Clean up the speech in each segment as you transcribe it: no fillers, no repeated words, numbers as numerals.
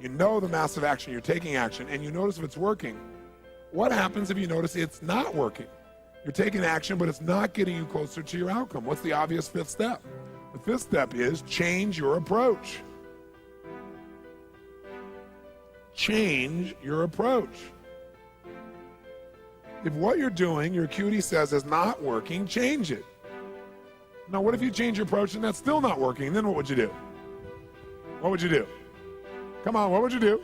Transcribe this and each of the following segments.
You know the massive action, you're taking action, and you notice if it's working. What happens if you notice it's not working? You're taking action, but it's not getting you closer to your outcome. What's the obvious fifth step? The fifth step is change your approach. Change your approach. If what you're doing, your acuity says, is not working, change it. Now, what if you change your approach and that's still not working? Then what would you do? What would you do? Come on, what would you do?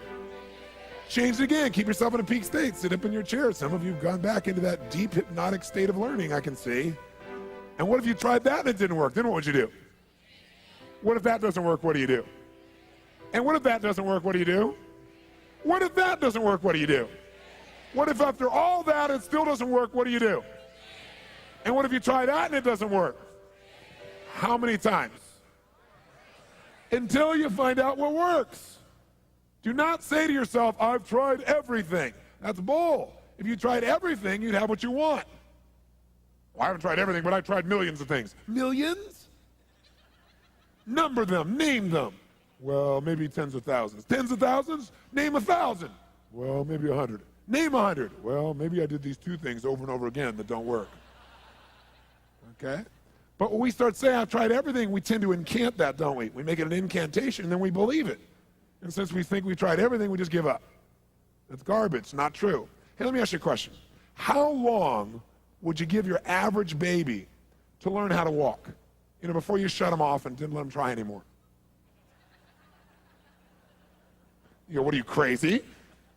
Change it again. Keep yourself in a peak state. Sit up in your chair. Some of you have gone back into that deep hypnotic state of learning, I can see. And what if you tried that and it didn't work? Then what would you do? What if that doesn't work? What do you do? And what if that doesn't work? What do you do? What if that doesn't work? What do you do? What if after all that it still doesn't work? What do you do? And what if you try that and it doesn't work? How many times? Until you find out what works. Do not say to yourself, I've tried everything. That's bull. If you tried everything, you'd have what you want. Well, I haven't tried everything, but I've tried millions of things. Millions? Number them, name them. Well, maybe tens of thousands. Tens of thousands? Name 1,000. Well, maybe 100. Name 100. Well, maybe I did these two things over and over again that don't work. Okay? But when we start saying, I've tried everything, we tend to incant that, don't we? We make it an incantation, and then we believe it. And since we think we tried everything, we just give up. That's garbage, not true. Hey, let me ask you a question. How long would you give your average baby to learn how to walk? You know, before you shut them off and didn't let them try anymore. You go, what are you, crazy?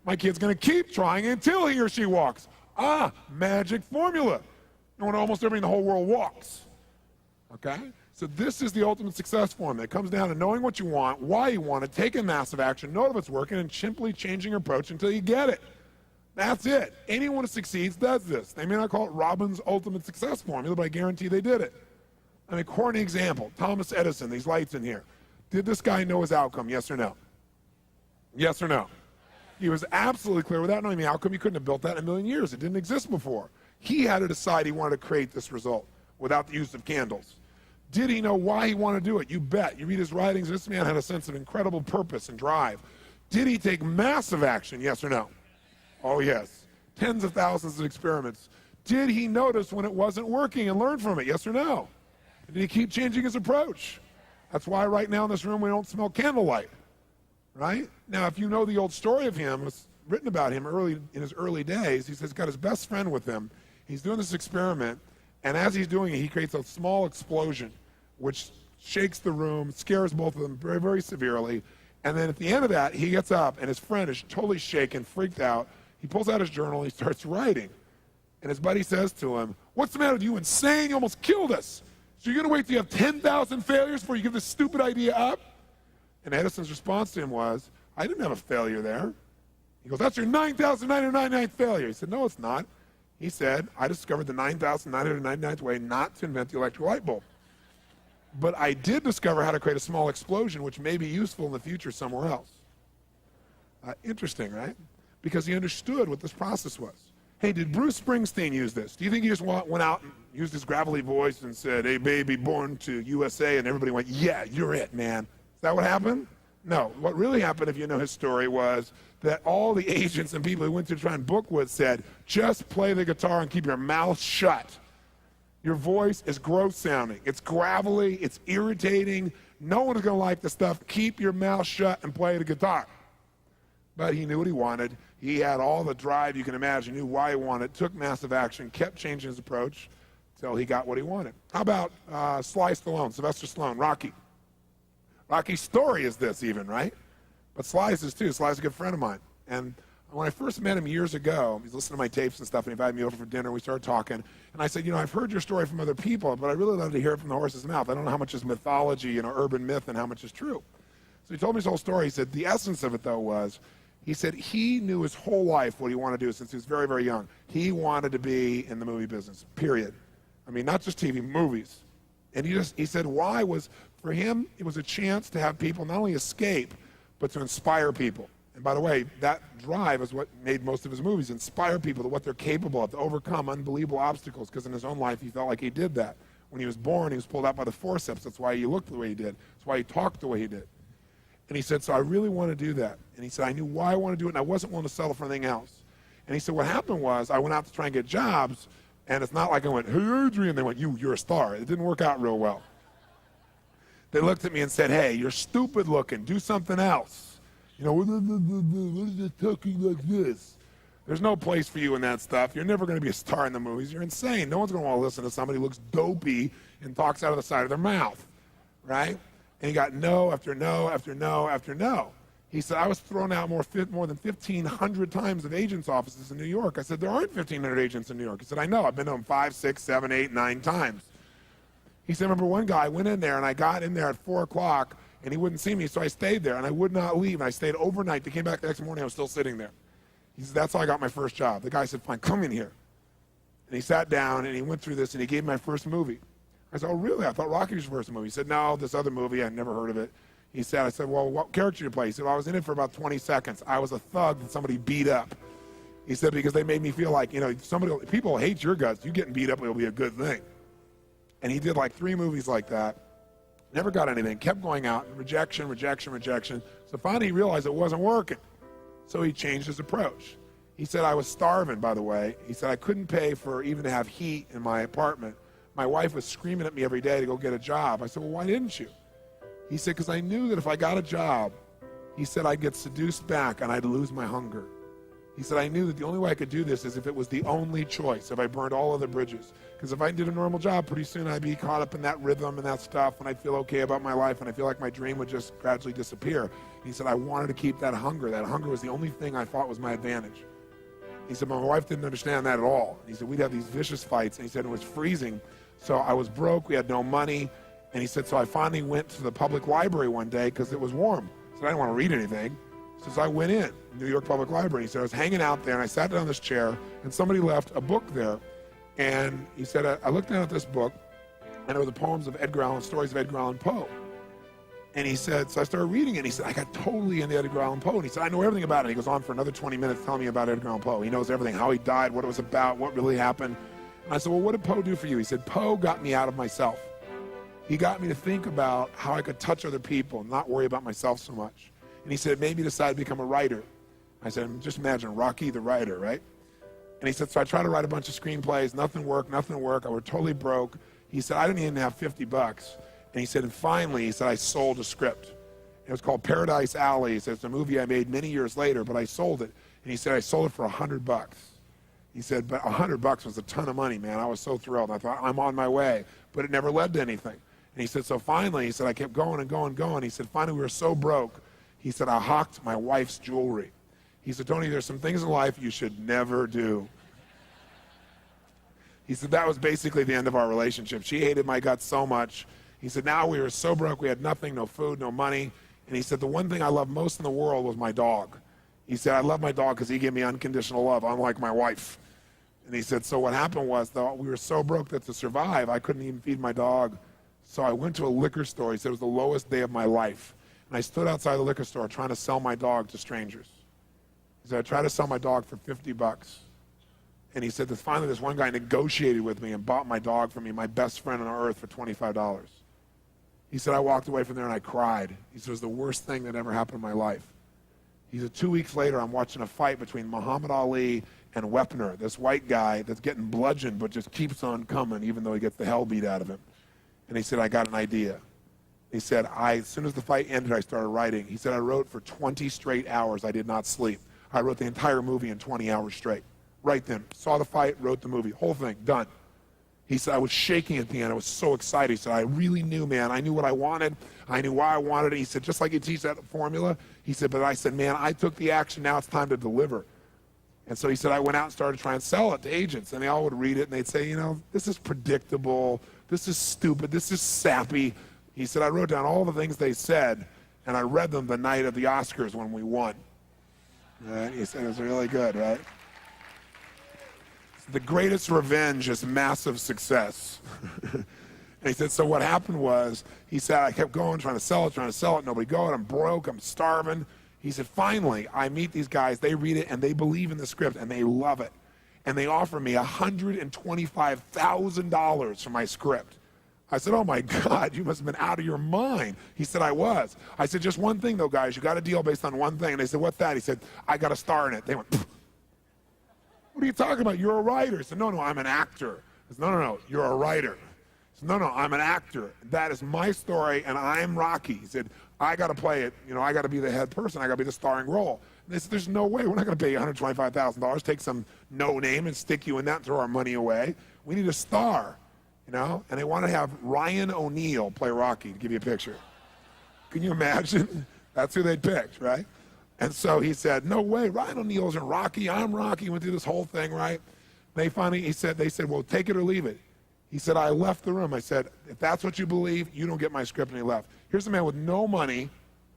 My kid's going to keep trying until he or she walks. Ah, magic formula. And when almost everybody in the whole world walks. Okay? So this is the ultimate success formula. It comes down to knowing what you want, why you want it, taking massive action, know if it's working, and simply changing your approach until you get it. That's it. Anyone who succeeds does this. They may not call it Robbins' ultimate success formula, but I guarantee they did it. I mean, corny example, Thomas Edison, these lights in here. Did this guy know his outcome, yes or no? Yes or no? He was absolutely clear. Without knowing the outcome, you couldn't have built that in a million years. It didn't exist before. He had to decide he wanted to create this result without the use of candles. Did he know why he wanted to do it? You bet. You read his writings, this man had a sense of incredible purpose and drive. Did he take massive action, yes or no? Oh, yes. Tens of thousands of experiments. Did he notice when it wasn't working and learn from it, yes or no? Did he keep changing his approach? That's why right now in this room we don't smell candlelight, right? Now, if you know the old story of him, it's written about him in his early days. He says he's got his best friend with him. He's doing this experiment, and as he's doing it, he creates a small explosion, which shakes the room, scares both of them very, very severely. And then at the end of that, he gets up, and his friend is totally shaken, freaked out. He pulls out his journal, and he starts writing. And his buddy says to him, what's the matter with you, insane? You almost killed us. So you're going to wait till you have 10,000 failures before you give this stupid idea up? And Edison's response to him was, I didn't have a failure there. He goes, that's your 9,999th failure. He said, no, it's not. He said, I discovered the 9,999th way not to invent the electric light bulb. But I did discover how to create a small explosion, which may be useful in the future somewhere else. Interesting, right? Because he understood what this process was. Hey, did Bruce Springsteen use this? Do you think he just went out and used his gravelly voice and said, hey, baby, born to USA, and everybody went, yeah, you're it, man? Is that what happened? No. What really happened, if you know his story, was that all the agents and people who went to try and book with said, just play the guitar and keep your mouth shut. Your voice is gross sounding. It's gravelly. It's irritating. No one is going to like the stuff. Keep your mouth shut and play the guitar. But he knew what he wanted. He had all the drive you can imagine, knew why he wanted, took massive action, kept changing his approach until he got what he wanted. How about Sly Stallone, Sylvester Stallone, Rocky? Rocky's story is this even, right? But Sly's is too. Sly's a good friend of mine. And when I first met him years ago, he's listening to my tapes and stuff, and he invited me over for dinner. We started talking. And I said, you know, I've heard your story from other people, but I really love to hear it from the horse's mouth. I don't know how much is mythology, you know, urban myth, and how much is true. So he told me his whole story. He said the essence of it, though, was he said he knew his whole life what he wanted to do since he was very, very young. He wanted to be in the movie business, period. I mean, not just TV, movies. And he said why was, for him, it was a chance to have people not only escape, but to inspire people. And by the way, that drive is what made most of his movies, inspire people to what they're capable of, to overcome unbelievable obstacles, because in his own life, he felt like he did that. When he was born, he was pulled out by the forceps. That's why he looked the way he did. That's why he talked the way he did. And he said, so I really want to do that. And he said, I knew why I want to do it, and I wasn't willing to settle for anything else. And he said, what happened was I went out to try and get jobs, and it's not like I went, hey, Adrian. They went, you're a star. It didn't work out real well. They looked at me and said, hey, you're stupid looking. Do something else. You know, what is it talking like this? There's no place for you in that stuff. You're never going to be a star in the movies. You're insane. No one's going to want to listen to somebody who looks dopey and talks out of the side of their mouth, right? And he got no after no after no after no. He said, I was thrown out more than 1,500 times at agents' offices in New York. I said, there aren't 1,500 agents in New York. He said, I know. I've been to them 5, 6, 7, 8, 9 times. He said, remember one guy went in there, and I got in there at 4 o'clock, and he wouldn't see me, so I stayed there, and I would not leave. And I stayed overnight. They came back the next morning. I was still sitting there. He said, that's how I got my first job. The guy said, fine, come in here. And he sat down, and he went through this, and he gave me my first movie. I said, oh, really? I thought Rocky was your first movie. He said, no, this other movie. I'd never heard of it. He said, I said, well, what character did you play? He said, well, I was in it for about 20 seconds. I was a thug that somebody beat up. He said, because they made me feel like, you know, people hate your guts. You getting beat up, it'll be a good thing. And he did like 3 movies like that. Never got anything. Kept going out. Rejection, rejection, rejection. So finally he realized it wasn't working. So he changed his approach. He said, I was starving, by the way. He said, I couldn't pay for even to have heat in my apartment. My wife was screaming at me every day to go get a job. I said, well, why didn't you? He said, because I knew that if I got a job, he said, I'd get seduced back and I'd lose my hunger. He said, I knew that the only way I could do this is if it was the only choice, if I burned all other bridges. Because if I did a normal job, pretty soon I'd be caught up in that rhythm and that stuff, and I'd feel okay about my life, and I feel like my dream would just gradually disappear. And he said, I wanted to keep that hunger. That hunger was the only thing I thought was my advantage. He said, my wife didn't understand that at all. He said, we'd have these vicious fights, and he said it was freezing. So I was broke, we had no money. And he said, so I finally went to the public library one day because it was warm. He said, I didn't want to read anything. He says, I went in, New York Public Library. He said, I was hanging out there, and I sat down in this chair, and somebody left a book there. And he said, I looked down at this book, and it was the poems of Edgar Allan, stories of Edgar Allan Poe. And he said, so I started reading it, and he said, I got totally into Edgar Allan Poe. And he said, I know everything about it. He goes on for another 20 minutes telling me about Edgar Allan Poe. He knows everything, how he died, what it was about, what really happened. And I said, well, what did Poe do for you? He said, Poe got me out of myself. He got me to think about how I could touch other people and not worry about myself so much. And he said, it made me decide to become a writer. I said, just imagine Rocky the writer, right? And he said, so I tried to write a bunch of screenplays, nothing worked. I was totally broke. He said, I didn't even have $50. And he said, and finally, he said, I sold a script. It was called Paradise Alley. He said, it's a movie I made many years later, but I sold it. And he said, I sold it for $100. He said, but $100 was a ton of money, man. I was so thrilled. I thought, I'm on my way. But it never led to anything. And he said, so finally, he said, I kept going and going and going. He said, finally, we were so broke. He said, I hawked my wife's jewelry. He said, Tony, there's some things in life you should never do. He said, that was basically the end of our relationship. She hated my guts so much. He said, now we were so broke, we had nothing, no food, no money. And he said, the one thing I loved most in the world was my dog. He said, I love my dog because he gave me unconditional love, unlike my wife. And he said, so what happened was, though, we were so broke that to survive, I couldn't even feed my dog. So I went to a liquor store. He said, it was the lowest day of my life. And I stood outside the liquor store trying to sell my dog to strangers. He said, I tried to sell my dog for $50. And he said that finally this one guy negotiated with me and bought my dog for me, my best friend on earth, for $25. He said, I walked away from there and I cried. He said, it was the worst thing that ever happened in my life. He said, 2 weeks later, I'm watching a fight between Muhammad Ali and Wepner, this white guy that's getting bludgeoned but just keeps on coming even though he gets the hell beat out of him. And he said, I got an idea. He said, as soon as the fight ended, I started writing. He said, I wrote for 20 straight hours. I did not sleep. I wrote the entire movie in 20 hours straight. Right then. Saw the fight, wrote the movie. Whole thing, done. He said, I was shaking at the end. I was so excited. He said, I really knew, man. I knew what I wanted. I knew why I wanted it. He said, just like you teach that formula. He said, but I said, man, I took the action. Now it's time to deliver. And so he said, I went out and started trying to sell it to agents. And they all would read it, and they'd say, you know, this is predictable. This is stupid. This is sappy. He said, I wrote down all the things they said, and I read them the night of the Oscars when we won. Right? He said, it was really good, right? The greatest revenge is massive success. And he said, so what happened was, he said, I kept going, trying to sell it, nobody going, I'm broke, I'm starving. He said, finally, I meet these guys, they read it, and they believe in the script, and they love it. And they offer me $125,000 for my script. I said, oh my God, you must have been out of your mind. He said, I was. I said, just one thing though, guys, you got a deal based on one thing. And they said, what's that? He said, I got a star in it. They went, pfft. What are you talking about? You're a writer. I said, no, I'm an actor. I said, no, you're a writer. I said, no, I'm an actor. That is my story, and I'm Rocky. He said, I got to play it. I got to be the head person. I got to be the starring role. And they said, there's no way. We're not going to pay you $125,000, take some no name and stick you in that and throw our money away. We need a star, And they want to have Ryan O'Neal play Rocky, to give you a picture. Can you imagine? That's who they'd picked, right? And so he said, no way, Ryan O'Neal isn't Rocky. I'm Rocky. Went through this whole thing, right? They said, well, take it or leave it. He said, I left the room. I said, if that's what you believe, you don't get my script, and he left. Here's a man with no money,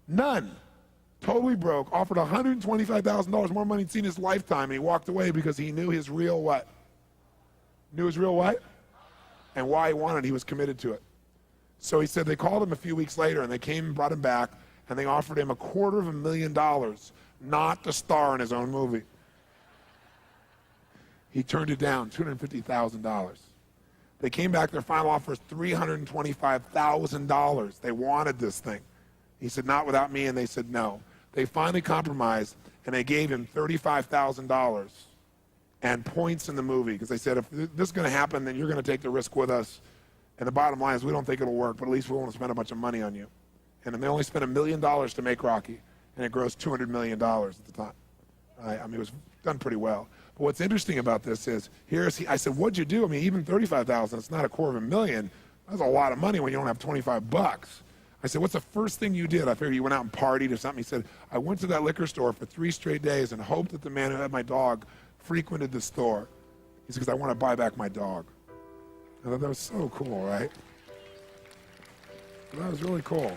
none, totally broke, offered $125,000 more money he'd seen in his lifetime, and he walked away because he knew his real what? Knew his real what? And why he wanted it. He was committed to it. So he said they called him a few weeks later, and they came and brought him back, and they offered him $250,000 not to star in his own movie. He turned it down, $250,000. They came back, their final offer was $325,000. They wanted this thing. He said, not without me, and they said no. They finally compromised, and they gave him $35,000 and points in the movie, because they said, if this is going to happen, then you're going to take the risk with us. And the bottom line is, we don't think it'll work, but at least we won't spend a bunch of money on you. And then they only spent $1 million to make Rocky, and it grossed $200 million at the time. I mean, it was done pretty well. But what's interesting about this is, I said, what'd you do? I mean, even $35,000, it's not $250,000. That's a lot of money when you don't have 25 bucks. I said, what's the first thing you did? I figured you went out and partied or something. He said, I went to that liquor store for 3 straight days and hoped that the man who had my dog frequented the store. He said, because I want to buy back my dog. I thought that was so cool, right? That was really cool.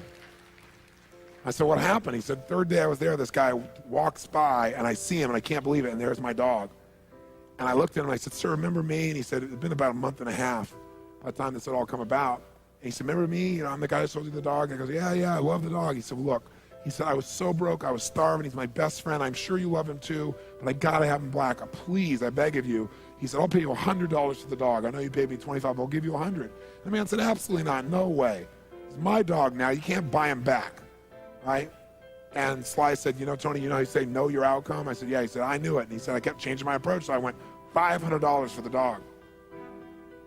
I said, what happened? He said, third day I was there, this guy walks by, and I see him, and I can't believe it, and there's my dog. And I looked at him, and I said, sir, remember me? And he said, it's been about a month and a half by the time this had all come about. And he said, remember me? I'm the guy who sold you the dog. And I goes, yeah, I love the dog. He said, look, I was so broke, I was starving. He's my best friend. I'm sure you love him too, but I got to have him black. Please, I beg of you. He said, I'll pay you $100 for the dog. I know you paid me $25, but I'll give you $100. The man said, absolutely not, no way. It's my dog now, you can't buy him back, right? And Sly said, Tony, you say know your outcome? I said, yeah. He said, I knew it. And he said, I kept changing my approach, so I went $500 for the dog.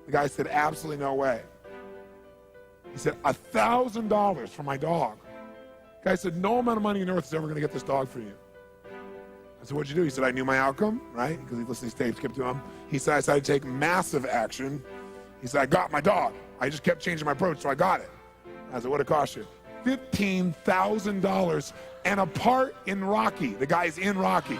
The guy said, absolutely no way. He said, $1,000 for my dog. The guy said, no amount of money on earth is ever going to get this dog for you. I said, what'd you do? He said, I knew my outcome, right? Because he listened to these tapes, kept to him. He said, I decided to take massive action. He said, I got my dog. I just kept changing my approach, so I got it. I said, what'd it cost you? $15,000 and a part in Rocky. The guy's in Rocky.